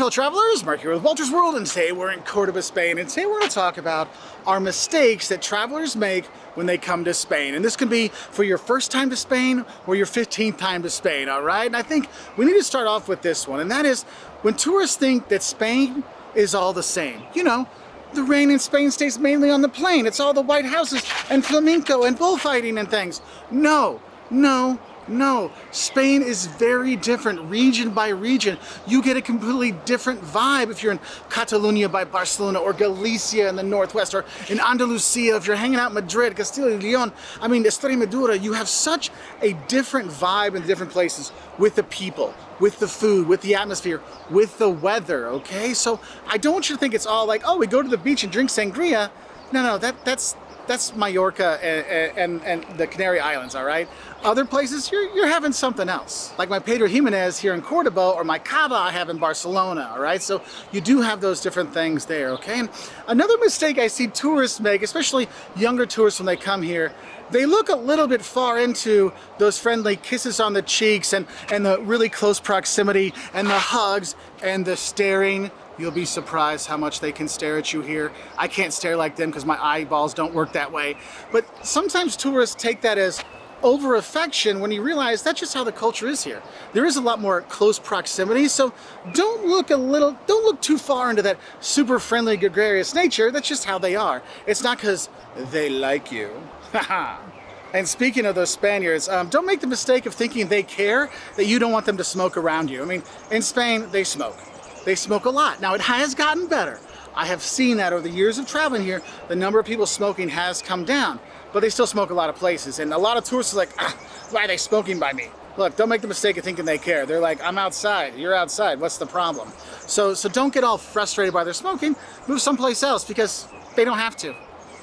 fellow travelers, Mark here with Wolters World, and today we're in Cordoba, Spain, and today we're going to talk about our mistakes that travelers make when they come to Spain. And this can be for your first time to Spain or your 15th time to Spain, all right? And I think we need to start off with this one, and that is when tourists think that Spain is all the same. You know, the rain in Spain stays mainly on the plain. It's all the white houses and flamenco and bullfighting and things. No. Spain is very different region by region. You get a completely different vibe if you're in Catalonia by Barcelona, or Galicia in the northwest, or in Andalusia if you're hanging out in Madrid, Castilla y Leon, I mean Extremadura. You have such a different vibe in the different places, with the people, with the food, with the atmosphere, with the weather, okay? So I don't want you to think it's all like, oh, we go to the beach and drink sangria. No, that's Mallorca and the Canary Islands, all right? Other places, you're having something else. Like my Pedro Jimenez here in Cordoba, or my cava I have in Barcelona, all right? So you do have those different things there, okay? And another mistake I see tourists make, especially younger tourists when they come here, they look a little bit far into those friendly kisses on the cheeks and the really close proximity and the hugs and the staring. You'll be surprised how much they can stare at you here. I can't stare like them because my eyeballs don't work that way. But sometimes tourists take that as over affection when you realize that's just how the culture is here. There is a lot more close proximity, so don't look too far into that super friendly, gregarious nature. That's just how they are. It's not because they like you. And speaking of those Spaniards, don't make the mistake of thinking they care that you don't want them to smoke around you. I mean, in Spain, they smoke. They smoke a lot. Now, it has gotten better. I have seen that over the years of traveling here, the number of people smoking has come down, but they still smoke a lot of places. And a lot of tourists are like, why are they smoking by me? Look, don't make the mistake of thinking they care. They're like, I'm outside, you're outside, what's the problem? So don't get all frustrated by their smoking, move someplace else because they don't have to.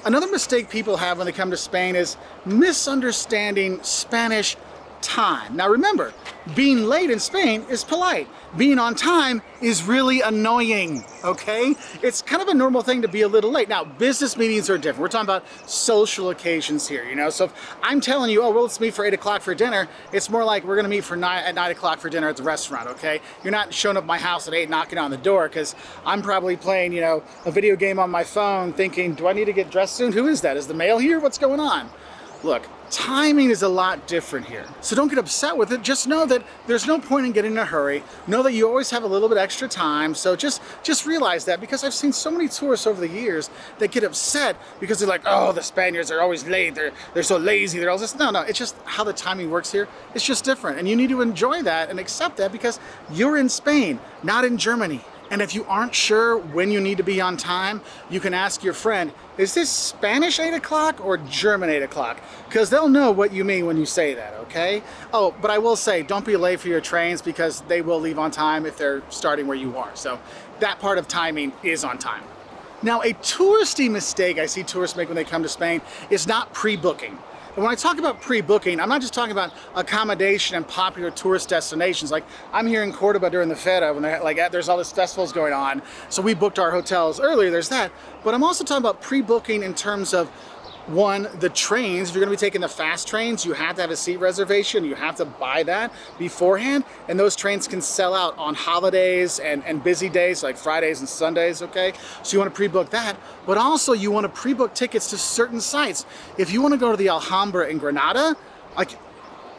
Another mistake people have when they come to Spain is misunderstanding Spanish time. Now remember, being late in Spain is polite. Being on time is really annoying, okay? It's kind of a normal thing to be a little late. Now, business meetings are different. We're talking about social occasions here, you know? So if I'm telling you, oh, well, let's meet for 8 o'clock for dinner, it's more like we're gonna meet at 9 o'clock for dinner at the restaurant, okay? You're not showing up at my house at 8 knocking on the door, because I'm probably playing, you know, a video game on my phone thinking, do I need to get dressed soon? Who is that? Is the mail here? What's going on? Look, timing is a lot different here. So don't get upset with it. Just know that there's no point in getting in a hurry. Know that you always have a little bit extra time. So just realize that, because I've seen so many tourists over the years that get upset because they're like, oh, the Spaniards are always late. They're so lazy. They're all this. No, it's just how the timing works here. It's just different. And you need to enjoy that and accept that, because you're in Spain, not in Germany. And if you aren't sure when you need to be on time, you can ask your friend, is this Spanish 8 o'clock or German 8 o'clock? Because they'll know what you mean when you say that, okay? Oh, but I will say, don't be late for your trains, because they will leave on time if they're starting where you are. So that part of timing is on time. Now, a touristy mistake I see tourists make when they come to Spain is not pre-booking. And when I talk about pre-booking, I'm not just talking about accommodation and popular tourist destinations. Like, I'm here in Cordoba during the Feta, when there's all these festivals going on, so we booked our hotels earlier, there's that. But I'm also talking about pre-booking in terms of, one, the trains. If you're gonna be taking the fast trains, you have to have a seat reservation. You have to buy that beforehand, and those trains can sell out on holidays and busy days like Fridays and Sundays, okay? So you wanna pre-book that, but also you wanna pre-book tickets to certain sites. If you wanna go to the Alhambra in Granada, like,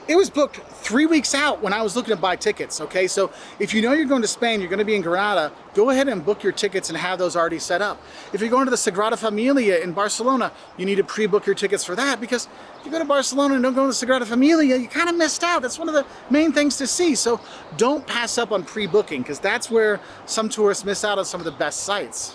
it was booked 3 weeks out when I was looking to buy tickets, okay? So if you know you're going to Spain, you're gonna be in Granada, go ahead and book your tickets and have those already set up. If you're going to the Sagrada Familia in Barcelona, you need to pre-book your tickets for that, because if you go to Barcelona and don't go to the Sagrada Familia, you kind of missed out. That's one of the main things to see. So don't pass up on pre-booking, because that's where some tourists miss out on some of the best sites.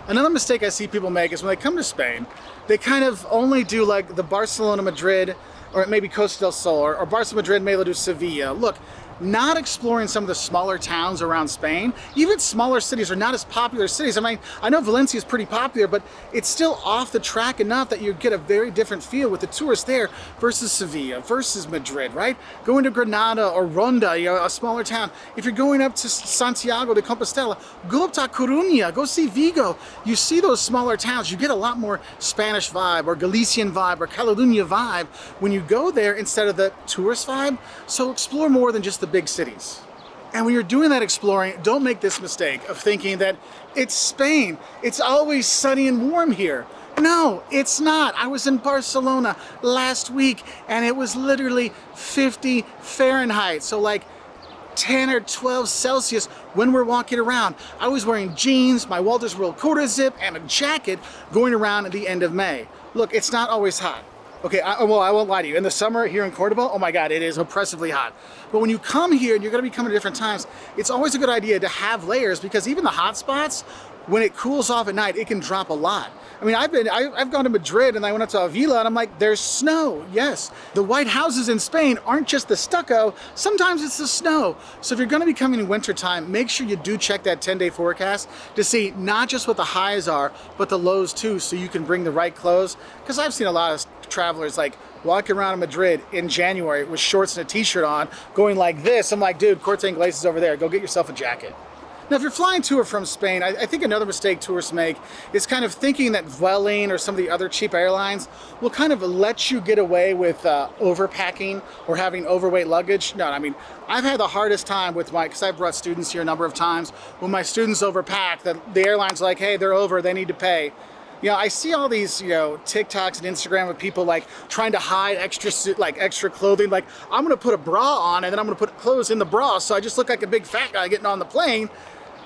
Another mistake I see people make is when they come to Spain, they kind of only do like the Barcelona, Madrid, or maybe Costa del Sol, or Barcelona, Madrid, Melilla, Sevilla. Look, not exploring some of the smaller towns around Spain. Even smaller cities are not as popular cities. I mean, I know Valencia is pretty popular, but it's still off the track enough that you get a very different feel with the tourists there versus Sevilla, versus Madrid, right? Going to Granada or Ronda, you know, a smaller town. If you're going up to Santiago de Compostela, go up to Coruña, go see Vigo. You see those smaller towns, you get a lot more Spanish vibe or Galician vibe or Catalonia vibe when you go there instead of the tourist vibe. So explore more than just the big cities. And when you're doing that exploring, don't make this mistake of thinking that it's Spain. It's always sunny and warm here. No, it's not. I was in Barcelona last week and it was literally 50 Fahrenheit. So like 10 or 12 Celsius when we're walking around. I was wearing jeans, my Wolters World quarter zip, and a jacket going around at the end of May. Look, it's not always hot. Okay, well, I won't lie to you. In the summer here in Cordoba, oh my God, it is oppressively hot. But when you come here, and you're gonna be coming at different times, it's always a good idea to have layers because even the hot spots, when it cools off at night, it can drop a lot. I mean, I've gone to Madrid and I went up to Avila and I'm like, there's snow. Yes, the white houses in Spain aren't just the stucco, sometimes it's the snow. So if you're gonna be coming in wintertime, make sure you do check that 10-day forecast to see not just what the highs are, but the lows too, so you can bring the right clothes. Because I've seen a lot of travelers like walking around in Madrid in January with shorts and a t-shirt on, going like this. I'm like, dude, Corte Inglés is over there. Go get yourself a jacket. Now, if you're flying to or from Spain, I think another mistake tourists make is kind of thinking that Vueling or some of the other cheap airlines will kind of let you get away with overpacking or having overweight luggage. No, I mean, I've had the hardest time with because I've brought students here a number of times, when my students overpack, the airline's like, hey, they're over, they need to pay. You know, I see all these, TikToks and Instagram of people like trying to hide extra clothing. Like, I'm gonna put a bra on and then I'm gonna put clothes in the bra so I just look like a big fat guy getting on the plane.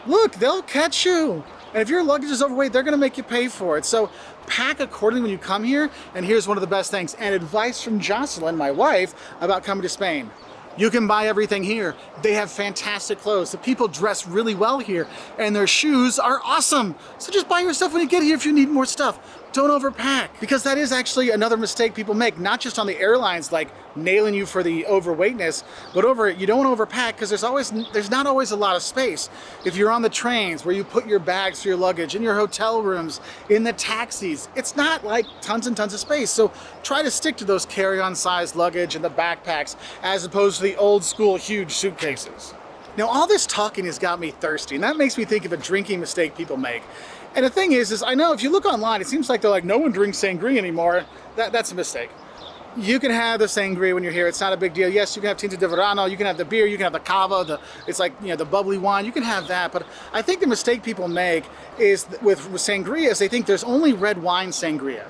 Look, they'll catch you. And if your luggage is overweight, they're gonna make you pay for it. So pack accordingly when you come here. And here's one of the best things, and advice from Jocelyn, my wife, about coming to Spain. You can buy everything here. They have fantastic clothes. The people dress really well here and their shoes are awesome. So just buy your stuff when you get here if you need more stuff. Don't overpack, because that is actually another mistake people make, not just on the airlines like nailing you for the overweightness, but you don't want to overpack because there's not always a lot of space. If you're on the trains where you put your bags for your luggage, in your hotel rooms, in the taxis, it's not like tons and tons of space. So try to stick to those carry-on size luggage and the backpacks as opposed to the old school huge suitcases. Now, all this talking has got me thirsty, and that makes me think of a drinking mistake people make. And the thing is I know if you look online, it seems like they're like, no one drinks sangria anymore. That's a mistake. You can have the sangria when you're here. It's not a big deal. Yes, you can have tinta de verano, you can have the beer, you can have the cava, it's like, the bubbly wine, you can have that. But I think the mistake people make is with sangria is they think there's only red wine sangria.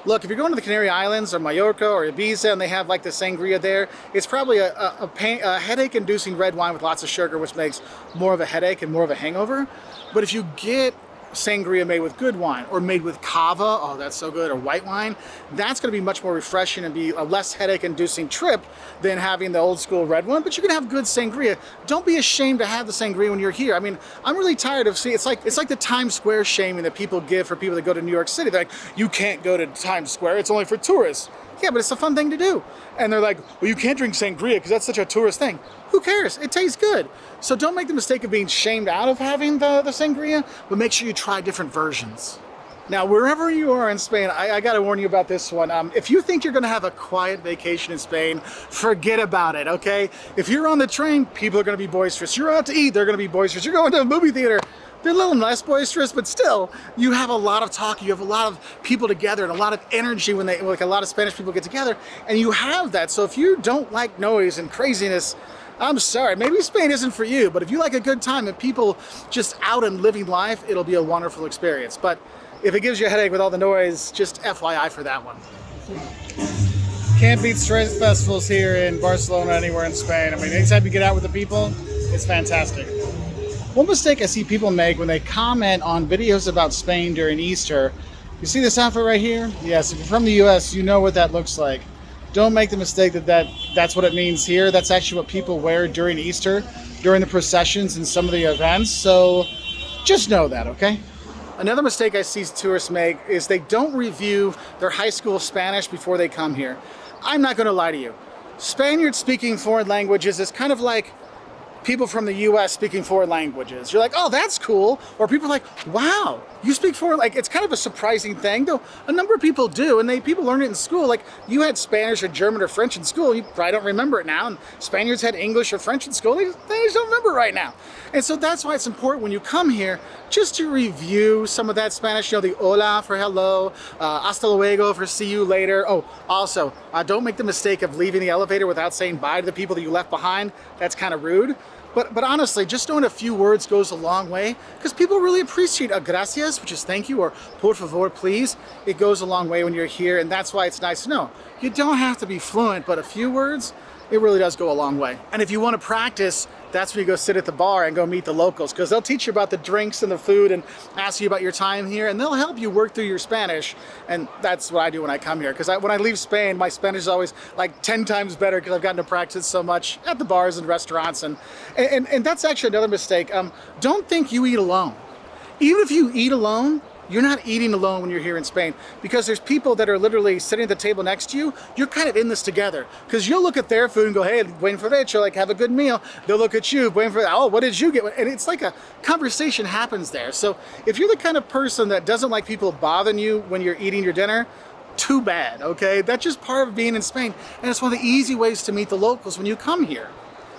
Look, if you're going to the Canary Islands or Mallorca or Ibiza and they have like the sangria there, it's probably a headache-inducing red wine with lots of sugar, which makes more of a headache and more of a hangover. But if you get sangria made with good wine or made with cava, oh, that's so good, or white wine, that's going to be much more refreshing and be a less headache-inducing trip than having the old school red one. But you can have good sangria. Don't be ashamed to have the sangria when you're here. I mean, I'm really tired of seeing, it's like the Times Square shaming that people give for people that go to New York City. They're like, you can't go to Times Square, it's only for tourists. Yeah, but it's a fun thing to do. And they're like, well, you can't drink sangria because that's such a tourist thing. Who cares? It tastes good. So don't make the mistake of being shamed out of having the sangria, but make sure you try different versions. Now, wherever you are in Spain, I gotta warn you about this one. If you think you're gonna have a quiet vacation in Spain, forget about it, okay? If you're on the train, people are gonna be boisterous. You're out to eat, they're gonna be boisterous. You're going to a movie theater, they're a little less boisterous, but still, you have a lot of talk, you have a lot of people together and a lot of energy when a lot of Spanish people get together, and you have that. So if you don't like noise and craziness, I'm sorry, maybe Spain isn't for you, but if you like a good time and people just out and living life, it'll be a wonderful experience. But if it gives you a headache with all the noise, just FYI for that one. Can't beat street festivals here in Barcelona, anywhere in Spain. I mean, anytime you get out with the people, it's fantastic. One mistake I see people make when they comment on videos about Spain during Easter, you see this outfit right here? Yes, if you're from the US, you know what that looks like. Don't make the mistake that's what it means here. That's actually what people wear during Easter, during the processions and some of the events. So just know that, okay? Another mistake I see tourists make is they don't review their high school Spanish before they come here. I'm not gonna lie to you. Spaniards speaking foreign languages is kind of like people from the US speaking foreign languages. You're like, oh, that's cool. Or people are like, wow, you speak foreign, like it's kind of a surprising thing, though a number of people do, and people learn it in school. Like you had Spanish or German or French in school, you probably don't remember it now, and Spaniards had English or French in school, they just don't remember it right now. And so that's why it's important when you come here, just to review some of that Spanish, the hola for hello, hasta luego for see you later. Oh, also, don't make the mistake of leaving the elevator without saying bye to the people that you left behind. That's kind of rude. But honestly, just knowing a few words goes a long way because people really appreciate a gracias, which is thank you, or por favor, please. It goes a long way when you're here, and that's why it's nice to know. You don't have to be fluent, but a few words, it really does go a long way. And if you want to practice, that's when you go sit at the bar and go meet the locals, because they'll teach you about the drinks and the food and ask you about your time here, and they'll help you work through your Spanish. And that's what I do when I come here, because when I leave Spain, my Spanish is always like 10 times better because I've gotten to practice so much at the bars and restaurants. And that's actually another mistake. Don't think you eat alone. Even if you eat alone, you're not eating alone when you're here in Spain, because there's people that are literally sitting at the table next to you. You're kind of in this together, because you'll look at their food and go, hey, buen provecho, like have a good meal. They'll look at you, buen provecho, oh, what did you get? And it's like a conversation happens there. So if you're the kind of person that doesn't like people bothering you when you're eating your dinner, too bad, okay? That's just part of being in Spain. And it's one of the easy ways to meet the locals when you come here.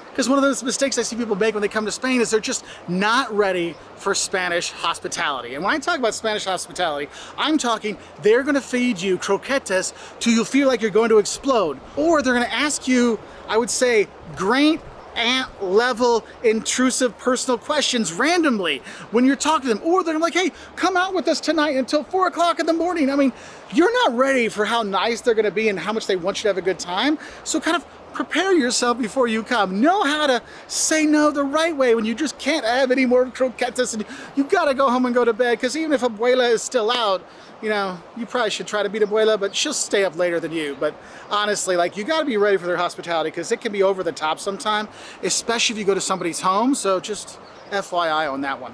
Because one of those mistakes I see people make when they come to Spain is they're just not ready for Spanish hospitality. And when I talk about Spanish hospitality, I'm talking they're gonna feed you croquetas till you feel like you're going to explode. Or they're gonna ask you, I would say, great ant level intrusive personal questions randomly when you're talking to them. Or they're like, hey, come out with us tonight until 4 o'clock in the morning. I mean, you're not ready for how nice they're gonna be and how much they want you to have a good time. So kind of prepare yourself before you come. Know how to say no the right way when you just can't have any more croquetas and you gotta go home and go to bed, because even if abuela is still out, you know, you probably should try to beat abuela, but she'll stay up later than you. But honestly, like, you gotta be ready for their hospitality, because it can be over the top sometime, especially if you go to somebody's home. So just FYI on that one.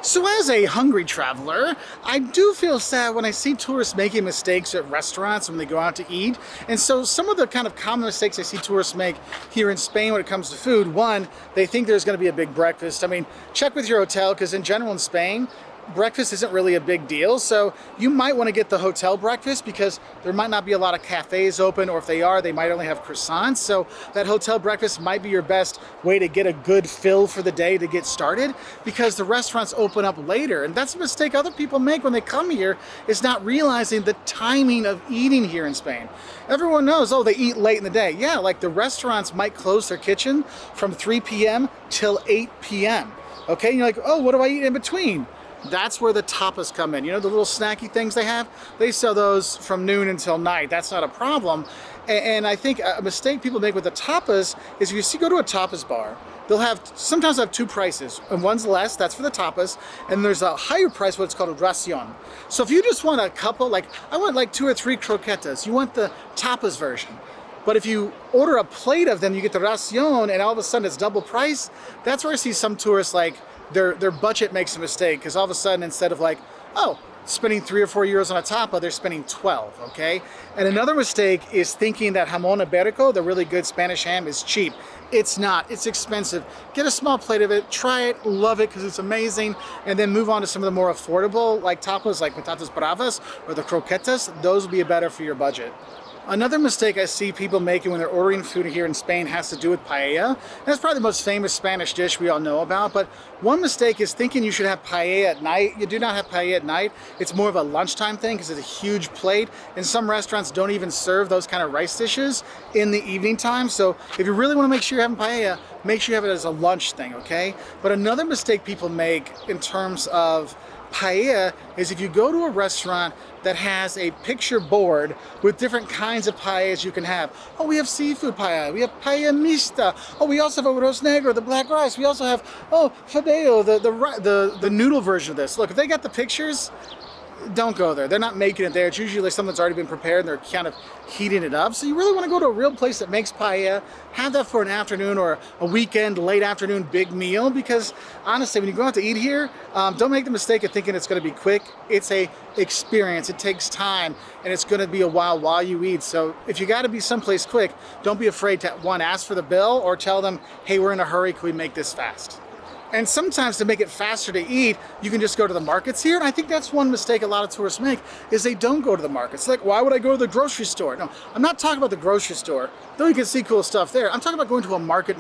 So as a hungry traveler, I do feel sad when I see tourists making mistakes at restaurants when they go out to eat. And so some of the kind of common mistakes I see tourists make here in Spain when it comes to food: one, they think there's going to be a big breakfast. I mean, check with your hotel, because in general in Spain, breakfast isn't really a big deal. So you might want to get the hotel breakfast, because there might not be a lot of cafes open, or if they are, they might only have croissants. So that hotel breakfast might be your best way to get a good fill for the day to get started, because the restaurants open up later. And that's a mistake other people make when they come here, is not realizing the timing of eating here in Spain. Everyone knows, oh, they eat late in the day. Yeah, like the restaurants might close their kitchen from 3 p.m. till 8 p.m. Okay, and you're like, oh, what do I eat in between? That's where the tapas come in. You know, the little snacky things they have? They sell those from noon until night. That's not a problem. And I think a mistake people make with the tapas is, if you go to a tapas bar, they'll sometimes have two prices, and one's less, that's for the tapas, and there's a higher price, what's called a ración. So if you just want a couple, like I want like 2 or 3 croquetas, you want the tapas version. But if you order a plate of them, you get the ración, and all of a sudden it's double price. That's where I see some tourists, like, their budget makes a mistake, because all of a sudden, instead of like, oh, spending 3 or 4 euros on a tapa, they're spending 12, okay? And another mistake is thinking that jamón ibérico, the really good Spanish ham, is cheap. It's not, it's expensive. Get a small plate of it, try it, love it, because it's amazing, and then move on to some of the more affordable, like tapas, like patatas bravas, or the croquetas. Those will be better for your budget. Another mistake I see people making when they're ordering food here in Spain has to do with paella. That's probably the most famous Spanish dish we all know about, but one mistake is thinking you should have paella at night. You do not have paella at night. It's more of a lunchtime thing, because it's a huge plate, and some restaurants don't even serve those kind of rice dishes in the evening time. So if you really want to make sure you're having paella, make sure you have it as a lunch thing, okay? But another mistake people make in terms of paella is, if you go to a restaurant that has a picture board with different kinds of paellas you can have. Oh, we have seafood paella, we have paella mixta. Oh, we also have arroz negro, the black rice. We also have, oh, fideo, the noodle version of this. Look, if they got the pictures, don't go there. They're not making it there. It's usually like something that's already been prepared, and they're kind of heating it up. So you really want to go to a real place that makes paella, have that for an afternoon or a weekend, late afternoon big meal, because honestly, when you go out to eat here, don't make the mistake of thinking it's going to be quick. It's a experience. It takes time, and it's going to be a while you eat. So if you got to be someplace quick, don't be afraid to, one, ask for the bill, or tell them, hey, we're in a hurry, can we make this fast? And sometimes to make it faster to eat, you can just go to the markets here. And I think that's one mistake a lot of tourists make, is they don't go to the markets. Like, why would I go to the grocery store? No, I'm not talking about the grocery store, though you can see cool stuff there. I'm talking about going to a market.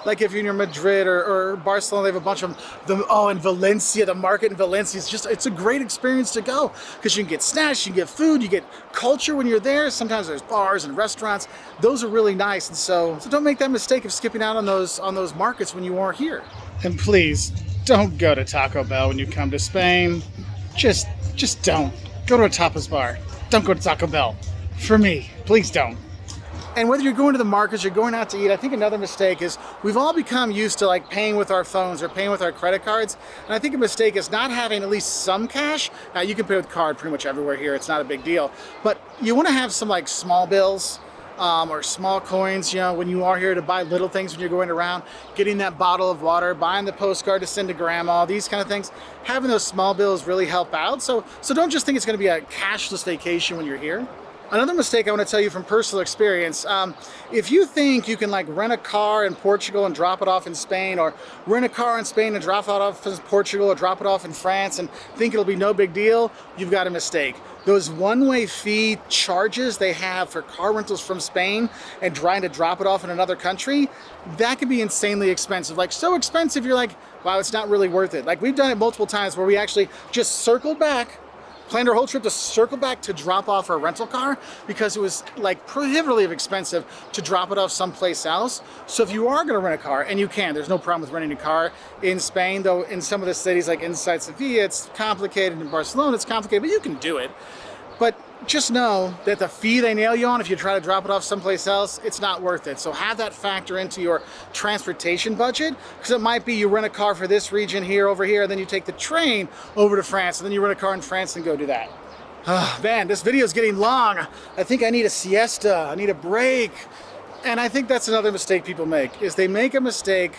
Like if you're in Madrid or Barcelona, they have a bunch of them. Oh, in Valencia, the market in Valencia is it's a great experience to go, because you can get snacks, you can get food, you get culture when you're there. Sometimes there's bars and restaurants. Those are really nice. And so don't make that mistake of skipping out on those markets when you are here. And please, don't go to Taco Bell when you come to Spain. Just don't. Go to a tapas bar. Don't go to Taco Bell. For me, please don't. And whether you're going to the markets, you're going out to eat, I think another mistake is we've all become used to like paying with our phones or paying with our credit cards. And I think a mistake is not having at least some cash. Now you can pay with card pretty much everywhere here. It's not a big deal. But you want to have some like small bills. Or small coins, you know, when you are here to buy little things when you're going around, getting that bottle of water, buying the postcard to send to grandma, these kind of things. Having those small bills really help out. So don't just think it's going to be a cashless vacation when you're here. Another mistake I want to tell you from personal experience, if you think you can like rent a car in Portugal and drop it off in Spain, or rent a car in Spain and drop it off in Portugal, or drop it off in France and think it'll be no big deal, you've got a mistake. Those one-way fee charges they have for car rentals from Spain and trying to drop it off in another country, that can be insanely expensive. Like so expensive, you're like, wow, it's not really worth it. Like we've done it multiple times where we actually just circled back, planned our whole trip to circle back to drop off our rental car because it was like prohibitively expensive to drop it off someplace else. So if you are going to rent a car, and you can, there's no problem with renting a car in Spain, though in some of the cities like inside Sevilla, it's complicated. In Barcelona, it's complicated, but you can do it. But just know that the fee they nail you on if you try to drop it off someplace else, it's not worth it. So have that factor into your transportation budget, because it might be you rent a car for this region here, over here, and then you take the train over to France, and then you rent a car in France and go do that. Man, this video is getting long. I think I need a siesta. I need a break. And I think that's another mistake people make, is they make a mistake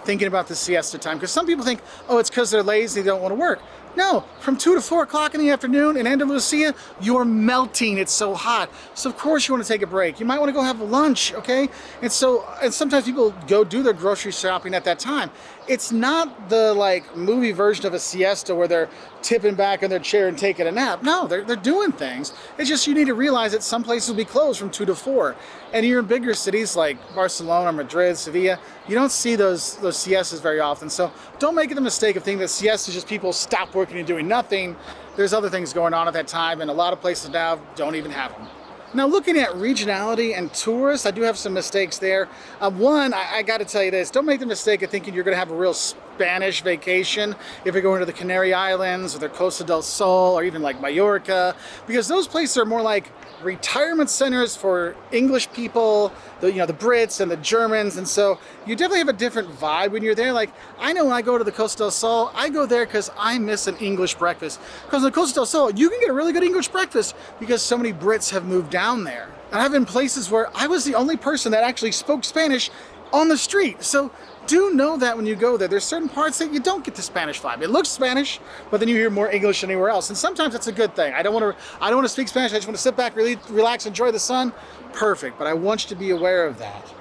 thinking about the siesta time. Because some people think, oh, it's because they're lazy, they don't want to work. No, from 2 to 4 o'clock in the afternoon in Andalusia, you're melting. It's so hot. So of course you want to take a break. You might want to go have lunch, okay? And sometimes people go do their grocery shopping at that time. It's not the like movie version of a siesta where they're tipping back in their chair and taking a nap. No, they're doing things. It's just you need to realize that some places will be closed from 2 to 4. And you're in bigger cities like Barcelona, Madrid, Sevilla, you don't see those siestas very often. So don't make the mistake of thinking that siesta is just people stop working and doing nothing. There's other things going on at that time, and a lot of places now don't even have them. Now, looking at regionality and tourists, I do have some mistakes there. One, I got to tell you this, don't make the mistake of thinking you're going to have a real Spanish vacation if you're going to the Canary Islands or the Costa del Sol or even like Mallorca, because those places are more like retirement centers for English people, the Brits and the Germans, and so you definitely have a different vibe when you're there. Like, I know when I go to the Costa del Sol, I go there because I miss an English breakfast. Because in the Costa del Sol, you can get a really good English breakfast because so many Brits have moved down there. And I've been places where I was the only person that actually spoke Spanish on the street. So do know that when you go there, there's certain parts that you don't get the Spanish vibe. It looks Spanish, but then you hear more English than anywhere else. And sometimes that's a good thing. I don't want to speak Spanish. I just want to sit back, relax, enjoy the sun. Perfect. But I want you to be aware of that.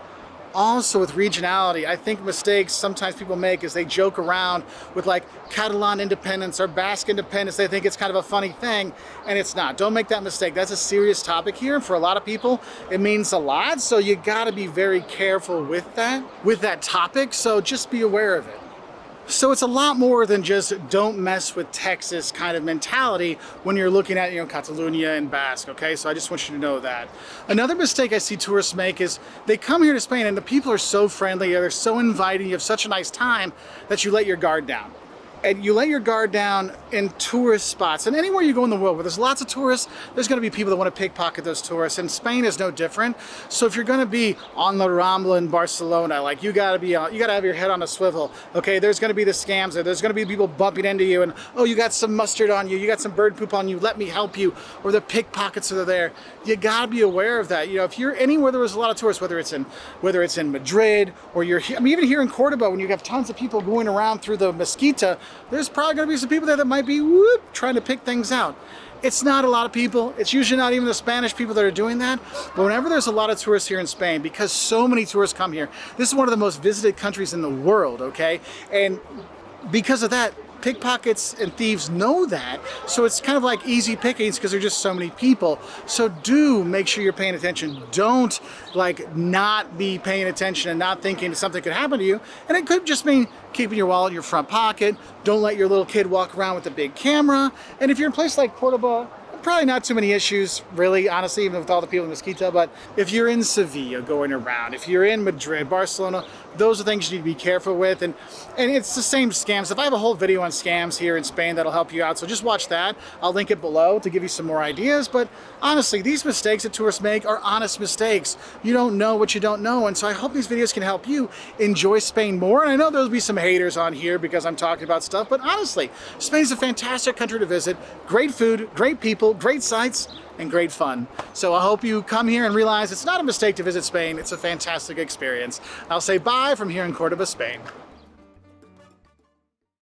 Also with regionality, I think mistakes sometimes people make is they joke around with like Catalan independence or Basque independence. They think it's kind of a funny thing, and it's not. Don't make that mistake. That's a serious topic here, and for a lot of people, it means a lot. So you gotta be very careful with that topic. So just be aware of it. So it's a lot more than just don't mess with Texas kind of mentality when you're looking at, Catalonia and Basque, okay? So I just want you to know that. Another mistake I see tourists make is they come here to Spain and the people are so friendly, they're so inviting, you have such a nice time that you let your guard down. And you let your guard down in tourist spots. And anywhere you go in the world where there's lots of tourists, there's going to be people that want to pickpocket those tourists. And Spain is no different. So if you're going to be on La Rambla in Barcelona, like you got to have your head on a swivel. Okay, there's going to be the scams there. There's going to be people bumping into you and, oh, you got some mustard on you. You got some bird poop on you. Let me help you. Or the pickpockets are there. You got to be aware of that. If you're anywhere there was a lot of tourists, whether it's in Madrid or even here in Cordoba, when you have tons of people going around through the Mesquita, there's probably going to be some people there that might be trying to pick things out. It's not a lot of people. It's usually not even the Spanish people that are doing that. But whenever there's a lot of tourists here in Spain, because so many tourists come here, this is one of the most visited countries in the world, okay? And because of that, pickpockets and thieves know that, so it's kind of like easy pickings because there's just so many people. So do make sure you're paying attention. Don't like not be paying attention and not thinking something could happen to you. And it could just mean keeping your wallet in your front pocket. Don't let your little kid walk around with a big camera. And if you're in a place like Cordoba, probably not too many issues, really, honestly, even with all the people in Mesquita. But if you're in Sevilla going around, if you're in Madrid, Barcelona, those are things you need to be careful with. And it's the same scams. If I have a whole video on scams here in Spain, that'll help you out. So just watch that. I'll link it below to give you some more ideas. But honestly, these mistakes that tourists make are honest mistakes. You don't know what you don't know. And so I hope these videos can help you enjoy Spain more. And I know there'll be some haters on here because I'm talking about stuff. But honestly, Spain's a fantastic country to visit. Great food, great people, great sights, and great fun. So I hope you come here and realize it's not a mistake to visit Spain. It's a fantastic experience. I'll say bye from here in Cordoba, Spain.